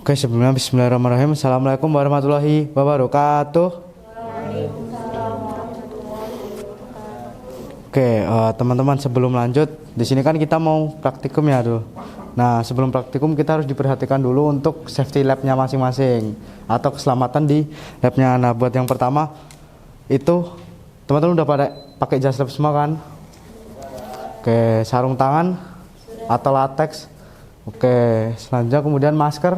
Oke, sebelumnya bismillahirrahmanirrahim. Assalamualaikum warahmatullahi wabarakatuh. Oke, teman-teman, sebelum lanjut, di sini kan kita mau praktikum ya tuh. Nah, sebelum praktikum kita harus diperhatikan dulu untuk safety lab-nya masing-masing atau keselamatan di lab-nya. Nah, buat yang pertama itu teman-teman udah pada pakai jas lab semua kan? Oke, sarung tangan atau latex. Oke, selanjutnya kemudian masker.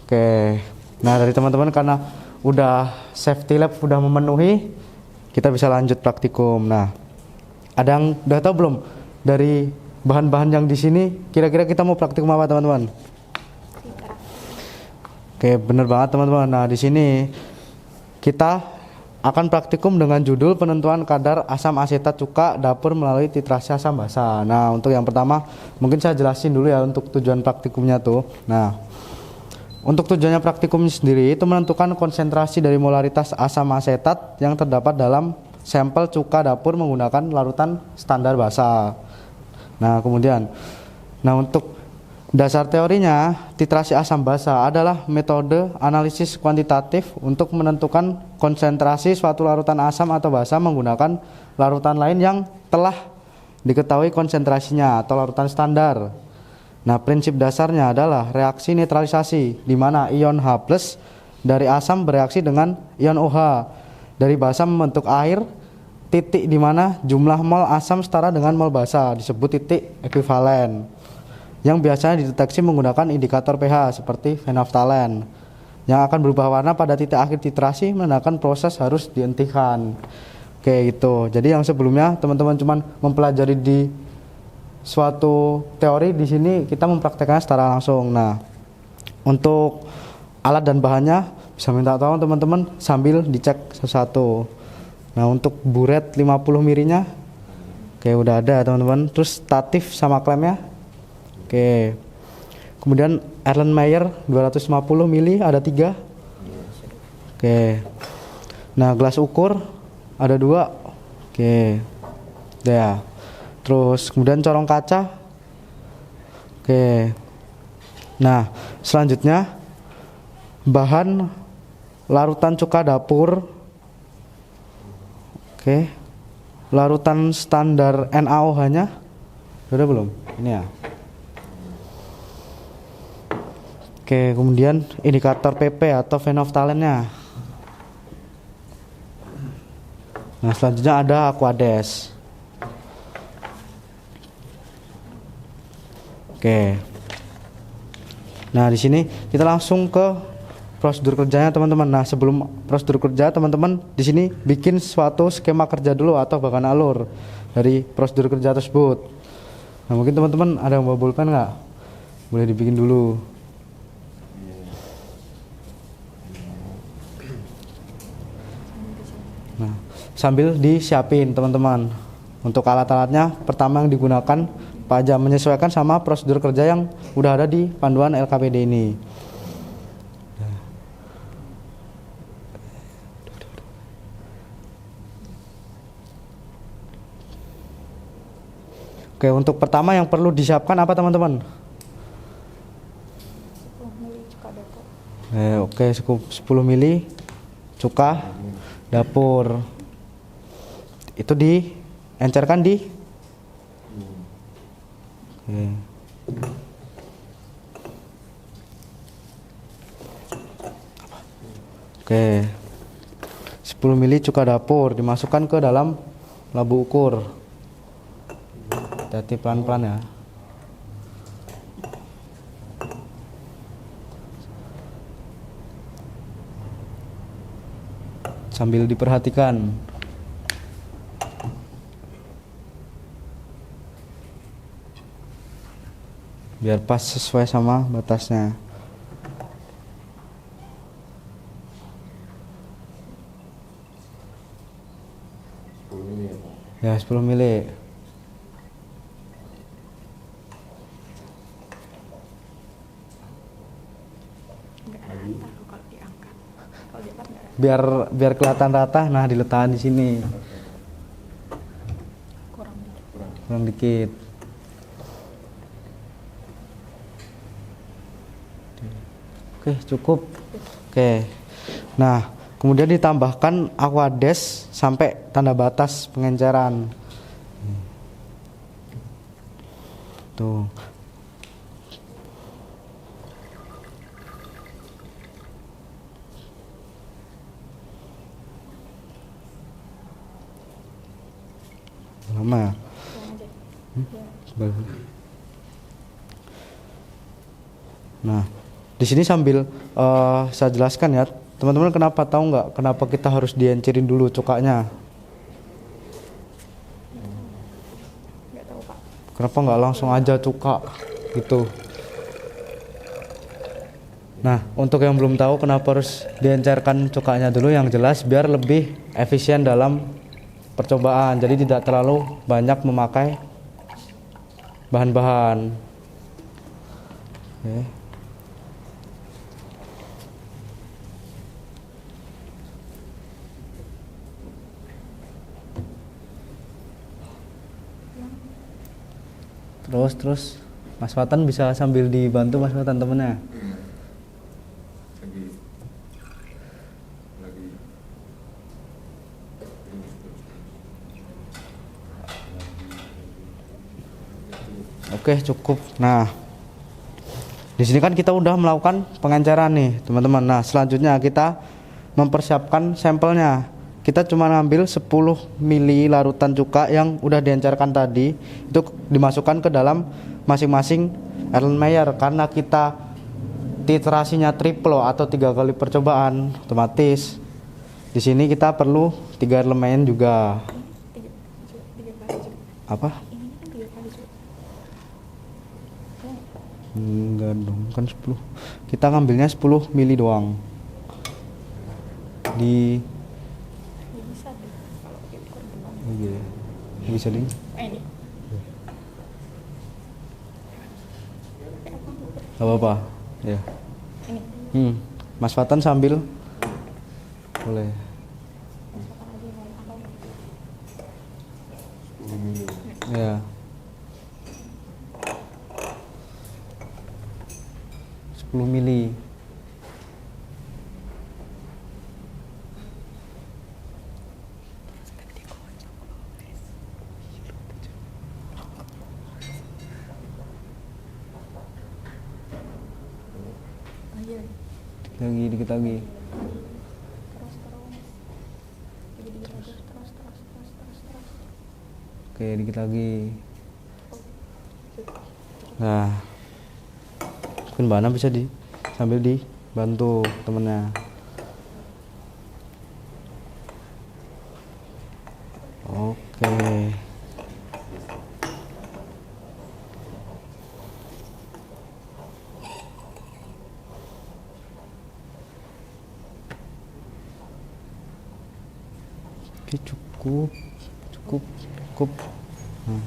Oke, nah dari teman-teman karena udah safety lab udah memenuhi, kita bisa lanjut praktikum. Nah, ada yang udah tahu belum dari bahan-bahan yang di sini? Kira-kira kita mau praktikum apa teman-teman? Oke, bener banget teman-teman. Nah, di sini kita akan praktikum dengan judul penentuan kadar asam asetat cuka dapur melalui titrasi asam basa. Nah, untuk yang pertama mungkin saya jelasin dulu ya untuk tujuan praktikumnya tuh. Nah, untuk tujuannya praktikum sendiri itu menentukan konsentrasi dari molaritas asam asetat yang terdapat dalam sampel cuka dapur menggunakan larutan standar basa. Nah, kemudian untuk dasar teorinya, titrasi asam basa adalah metode analisis kuantitatif untuk menentukan konsentrasi suatu larutan asam atau basa menggunakan larutan lain yang telah diketahui konsentrasinya atau larutan standar. Nah, prinsip dasarnya adalah reaksi netralisasi, di mana ion H+ dari asam bereaksi dengan ion OH dari basa membentuk air, titik di mana jumlah mol asam setara dengan mol basa disebut titik ekuivalen, yang biasanya dideteksi menggunakan indikator pH seperti phenaphthalein, yang akan berubah warna pada titik akhir titrasi menandakan proses harus dihentikan. Oke, gitu. Jadi yang sebelumnya teman-teman cuman mempelajari di suatu teori, di sini kita mempraktekkannya secara langsung. Nah, untuk alat dan bahannya bisa minta tolong teman-teman sambil dicek satu-satu. Nah, untuk buret 50 mirinya oke udah ada teman-teman. Terus statif sama klemnya. Oke. Kemudian Erlenmeyer 250 mili ada 3. Oke. Nah, gelas ukur ada 2. Oke. Ya. Terus kemudian corong kaca. Oke. Nah, selanjutnya bahan larutan cuka dapur. Oke. Larutan standar NaOH-nya udah belum? Ini ya. Oke, kemudian indikator PP atau phenolphthalein-nya. Nah, selanjutnya ada Aquades. Oke. Nah, di sini kita langsung ke prosedur kerjanya teman-teman. Nah, sebelum prosedur kerja teman-teman di sini bikin suatu skema kerja dulu atau bahkan alur dari prosedur kerja tersebut. Nah, mungkin teman-teman ada yang bawa pulpen nggak? Boleh dibikin dulu. Nah, sambil disiapin teman-teman. Untuk alat-alatnya pertama yang digunakan Pak Aja menyesuaikan sama prosedur kerja yang udah ada di panduan LKPD ini. Oke, untuk pertama yang perlu disiapkan apa teman-teman? 10 mili cuka dapur. Oke, cukup 10 mili cuka dapur. Itu diencerkan di Oke. 10 mili cuka dapur dimasukkan ke dalam labu ukur. Hati-hati pelan-pelan ya. Sambil diperhatikan. Biar pas sesuai sama batasnya. Ya, 10 mili. Biar kelihatan rata. Nah, diletakkan di sini. Kurang dikit. Oke, cukup. Oke. Nah, kemudian ditambahkan aquades sampai tanda batas pengenceran. Tuh. Lama ya? Nah, di sini sambil saya jelaskan ya, teman-teman, kenapa tahu nggak kenapa kita harus diencerin dulu cukanya? Nggak tahu Pak. Kenapa nggak langsung aja cuka gitu? Nah, untuk yang belum tahu kenapa harus diencerkan cukanya dulu, yang jelas biar lebih efisien dalam percobaan. Jadi tidak terlalu banyak memakai bahan-bahan. Oke. Terus Mas Fatan bisa sambil dibantu Mas Fatan temennya. Oke, cukup. Nah, di sini kan kita udah melakukan pengenceran nih, teman-teman. Nah, selanjutnya kita mempersiapkan sampelnya. Kita cuma ngambil 10 mili larutan cuka yang udah diencerkan tadi, itu dimasukkan ke dalam masing-masing Erlenmeyer. Karena kita titrasinya triplo atau 3 kali percobaan, otomatis di sini kita perlu 3 Erlenmeyer juga. Tiga kali juga. Apa? Ini kan 3 kali juga. Enggak dong, kan 10. Kita ngambilnya 10 mili doang. Di Ya bisa deh kalau pakai ekor doang. iya. Bisa ding. Ini. Gak apa-apa. Ya. Ini. Mas Fatan sambil boleh. Misalkan aja mau apa? Ya. 10 mili. Oh iya. Dikit lagi. Terus. Dikit-dikit aja. Terus. Oke, dikit lagi. Nah, mungkin Mbak Ana bisa sambil dibantu temennya. Oke. Oke, cukup. Nah.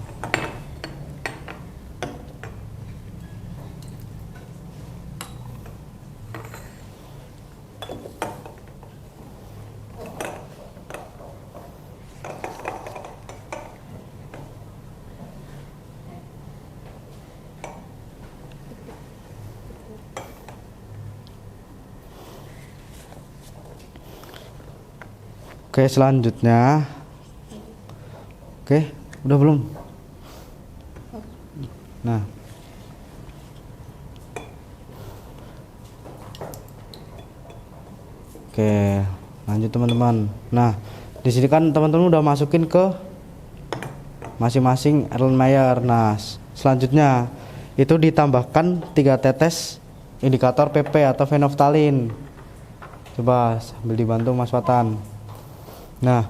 Oke, selanjutnya. Oke, udah belum? Nah. Oke, lanjut teman-teman. Nah, di sini kan teman-teman udah masukin ke masing-masing Erlenmeyer. Nah, selanjutnya itu ditambahkan 3 tetes indikator PP atau phenolphthalein. Coba sambil dibantu Mas Fatan. Nah,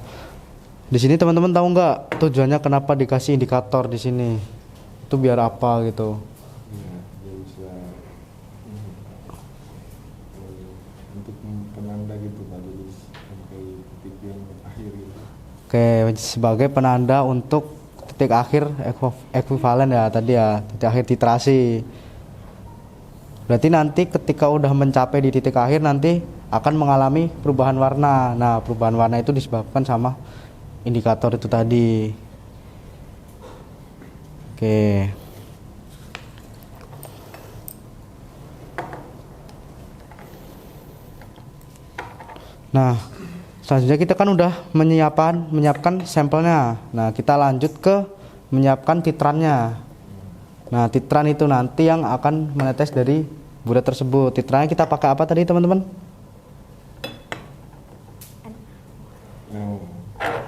di sini teman-teman tahu nggak tujuannya kenapa dikasih indikator di sini? Itu biar apa gitu? Ya, dia bisa untuk penanda gitu Pak, jadi sampai titik yang akhir gitu. Oke, sebagai penanda untuk titik akhir ekuivalen ya tadi ya, titik akhir titrasi. Berarti nanti ketika udah mencapai di titik akhir nanti akan mengalami perubahan warna. Nah, perubahan warna itu disebabkan sama indikator itu tadi. Oke. Nah, selanjutnya kita kan udah menyiapkan sampelnya. Nah, kita lanjut ke menyiapkan titrannya. Nah, titran itu nanti yang akan menetes dari buret tersebut. Titrannya kita pakai apa tadi, teman-teman? Nah,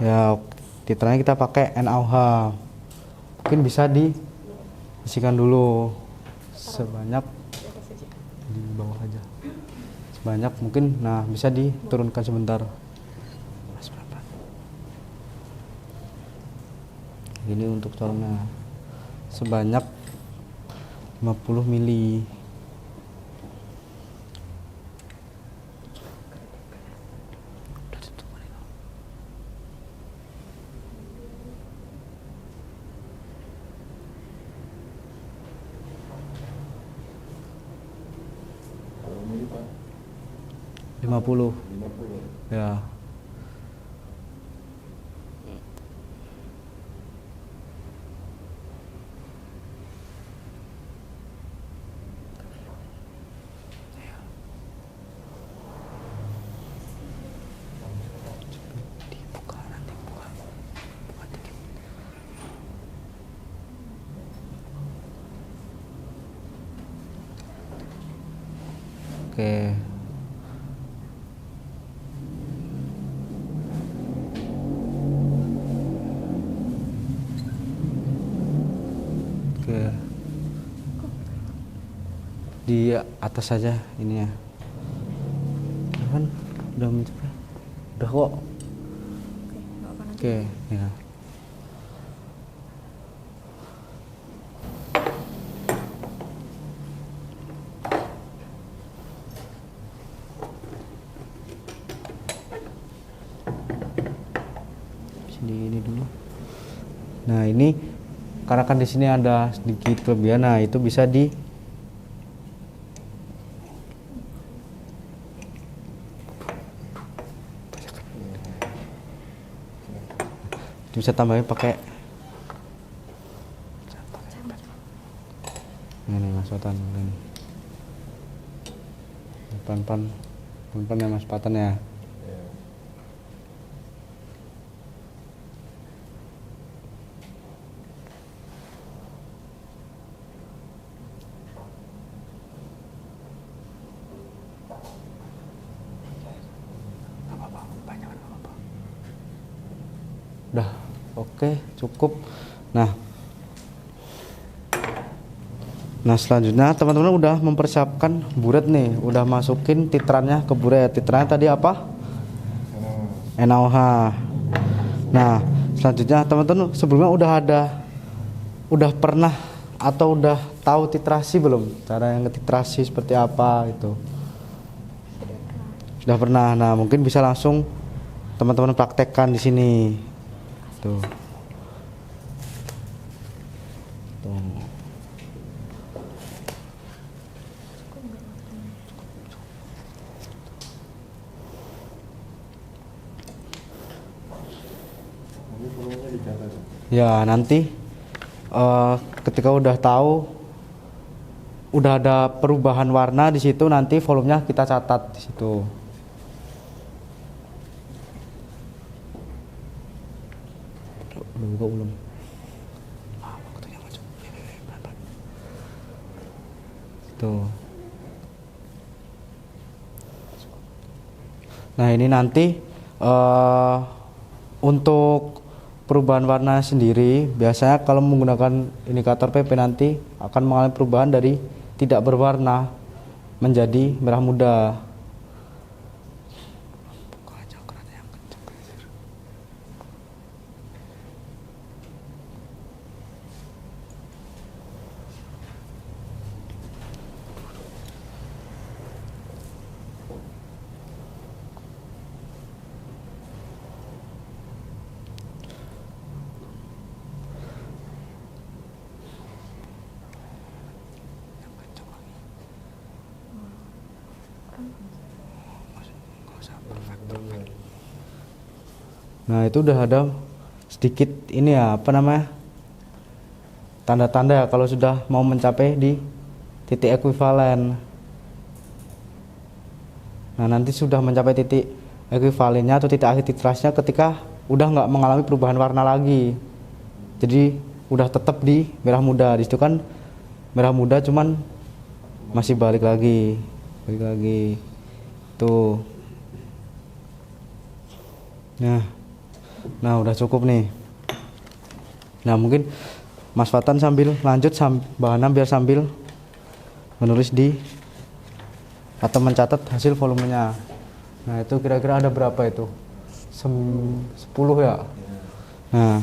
Ya, titrannya kita pakai NaOH. Mungkin bisa diisikan dulu sebanyak di bawah aja. Sebanyak mungkin, nah bisa diturunkan sebentar. Mas, berapa? Ini untuk colongnya sebanyak 50 mili. kalau ini Pak 50 50. ya. Dibuka nanti, buka dikit. Oke. Oke. Di atas saja ininya. Kan udah mencapai. Udah kok. Oke, nggak apa nanti. Oke, ya. Di ini dulu. Nah, ini karena kan di sini ada sedikit kelebihan, nah itu bisa bisa tambahin pakai ini Mas Patan ini. Pelan-pelan ya Mas Patan ya. Ya. Udah, oke, cukup. Nah, selanjutnya teman-teman udah mempersiapkan buret nih, udah masukin titrannya ke buret. Titrannya tadi apa? Sana NaOH. Nah, selanjutnya teman-teman sebelumnya udah pernah atau udah tahu titrasi belum? Cara yang ngetitrasi seperti apa gitu? Sudah pernah. Nah, mungkin bisa langsung teman-teman praktekkan di sini. Tuh. Tuh. ini volumenya dicatat. Ya, nanti ketika udah tahu udah ada perubahan warna di situ, nanti volumenya kita catat di situ. Udah buka belum? Waktunya maju. Pelan-pelan. Tuh. Nah, ini nanti untuk perubahan warna sendiri, biasanya kalau menggunakan indikator PP nanti akan mengalami perubahan dari tidak berwarna menjadi merah muda. Nah, itu udah ada sedikit ini ya, apa namanya, tanda-tanda ya kalau sudah mau mencapai di titik ekuivalen. Nah, nanti sudah mencapai titik ekuivalennya atau titik akhir titrasinya ketika udah nggak mengalami perubahan warna lagi. Jadi udah tetap di merah muda. Di situ kan merah muda cuman masih balik lagi tuh. Nah udah cukup nih. Nah mungkin Mas Fatan sambil lanjut Mbak Hana biar sambil menulis di atau mencatat hasil volumenya. Nah itu kira-kira ada berapa itu? 10 ya? Nah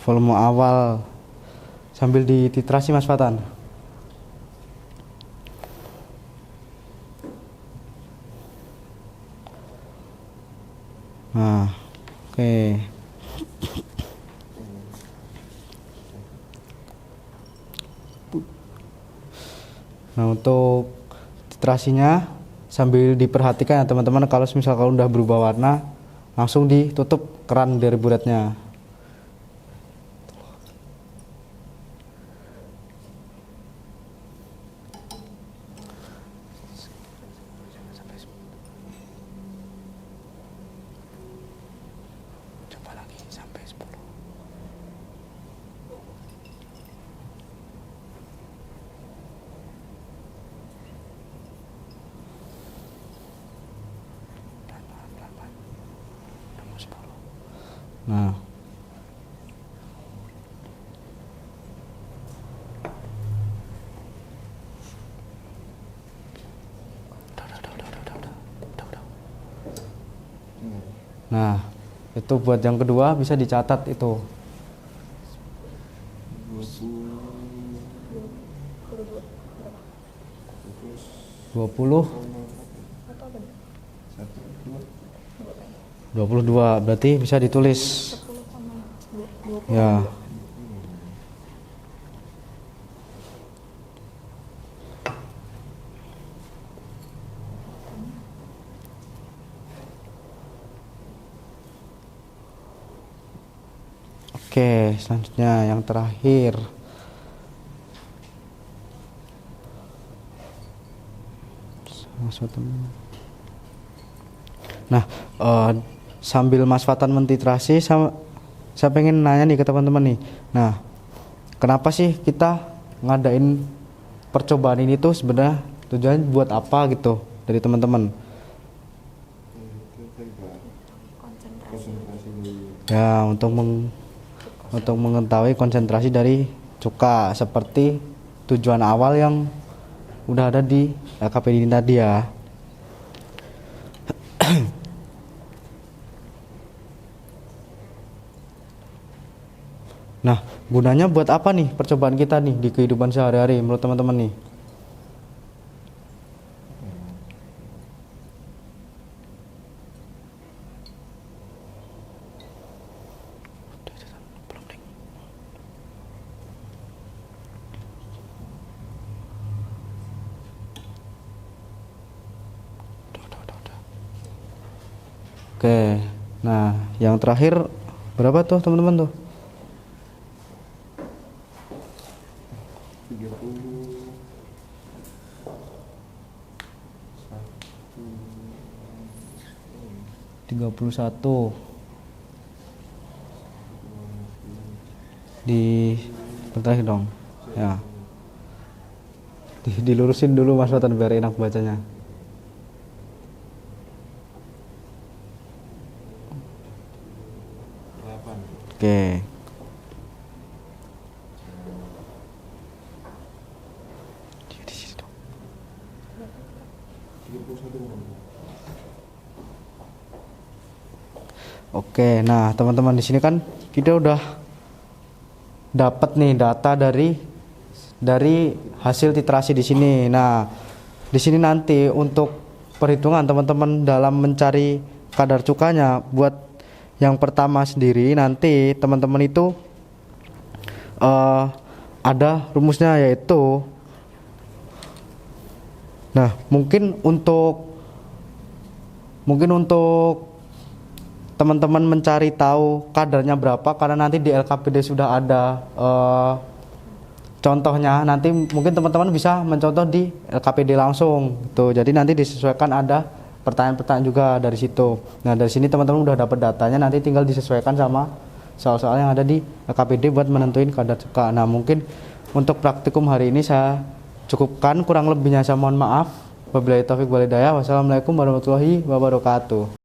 volume awal sambil dititrasi Mas Fatan. Nah oke. Nah untuk titrasinya sambil diperhatikan ya teman-teman, kalau udah berubah warna langsung ditutup keran dari buretnya. Coba lagi sampai 10. Nah Nah, itu buat yang kedua bisa dicatat itu. 20 22 berarti bisa ditulis. Ya. Oke, selanjutnya yang terakhir. Nah, sambil Mas Fatan mentitrasi, saya pengen nanya nih ke teman-teman nih. Nah, kenapa sih kita ngadain percobaan ini tuh sebenarnya tujuannya buat apa gitu dari teman-teman? Ya, untuk mengetahui konsentrasi dari cuka seperti tujuan awal yang udah ada di LKPD ini tadi ya. Nah, gunanya buat apa nih percobaan kita nih di kehidupan sehari-hari menurut teman-teman nih? Oke, nah yang terakhir berapa tuh teman-teman tuh? 31 di terakhir dong ya, dilurusin dulu Mas Fatan biar enak bacanya. Oke. Oke, nah teman-teman di sini kan kita udah dapat nih data dari hasil titrasi di sini. Nah, di sini nanti untuk perhitungan teman-teman dalam mencari kadar cukanya buat yang pertama sendiri nanti teman-teman itu ada rumusnya yaitu, nah mungkin untuk teman-teman mencari tahu kadarnya berapa karena nanti di LKPD sudah ada contohnya, nanti mungkin teman-teman bisa mencontoh di LKPD langsung tuh, jadi nanti disesuaikan ada pertanyaan-pertanyaan juga dari situ. Nah dari sini teman-teman udah dapat datanya, nanti tinggal disesuaikan sama soal-soal yang ada di KPD buat menentuin kadar cuka. Nah mungkin untuk praktikum hari ini saya cukupkan, kurang lebihnya saya mohon maaf. Wabillahi taufiq wal hidayah. Wassalamualaikum warahmatullahi wabarakatuh.